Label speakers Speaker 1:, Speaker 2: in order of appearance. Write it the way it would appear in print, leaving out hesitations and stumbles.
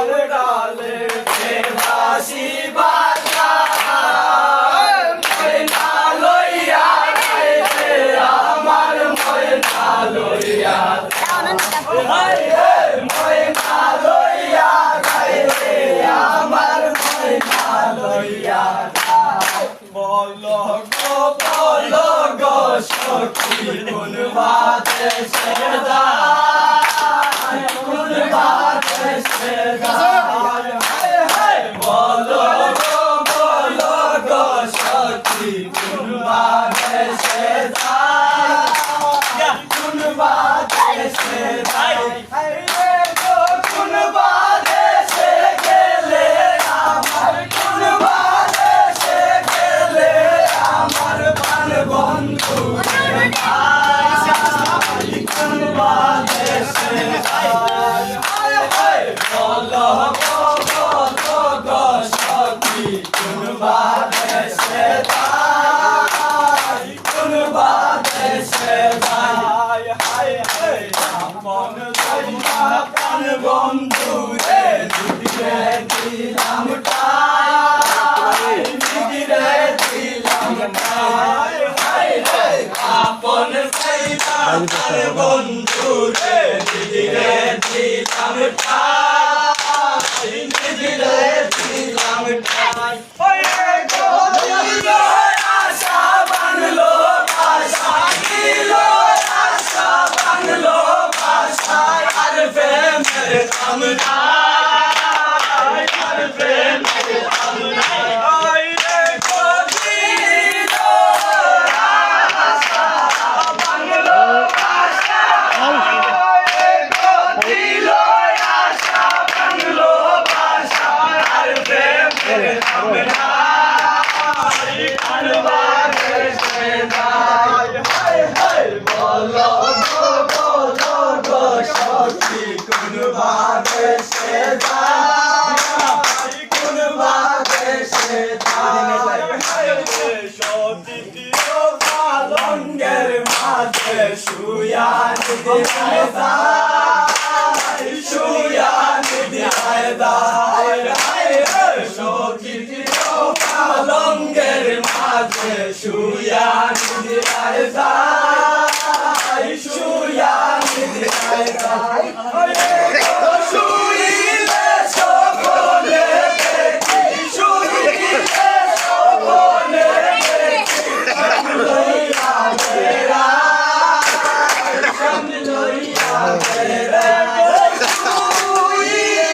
Speaker 1: আমার ডালে ভাসি বাজায় ময়না লইয়া যাইতে আমার ময়না লইয়া ময়না লইয়া যাইতে আমার ময়না লইয়া বল গো সখী কোন বাদেশে যায় কোন বাদেশে যায় বল গো সখী কোন বাদেশে যায় কোন বাদেশে যায় কোন বাদেশে গেলে আমার কোন বাদেশে গেলে আমার প্রাণ বন্ধু কোন বাদেশে যায় বল গো সখী কোন বাদেশে যায় কোন বাদেশে যায় আপন প্রাণ বন্ধু রে দিদিরে দিলাম টাই দিদিরে দিলাম টাই আপন প্রাণ বন্ধু রে দিদিরে দিলাম টাই দিদিরে দিলাম টাই আশা বাংলো আশা গিলো আশা বাংলো আশা আর প্রেমের কামনা আর প্রেমের কামনা ওই রে গদিলো আশা বাংলো আশা গদিলো আশা বাংলো আশা আর প্রেমের কামনা আর বাদেশে যায় বল গো সখী কোন বাদেশে যায় কোন বাদেশে যায় সতীয় পালঙ্গের মাঝে শুয়া যায়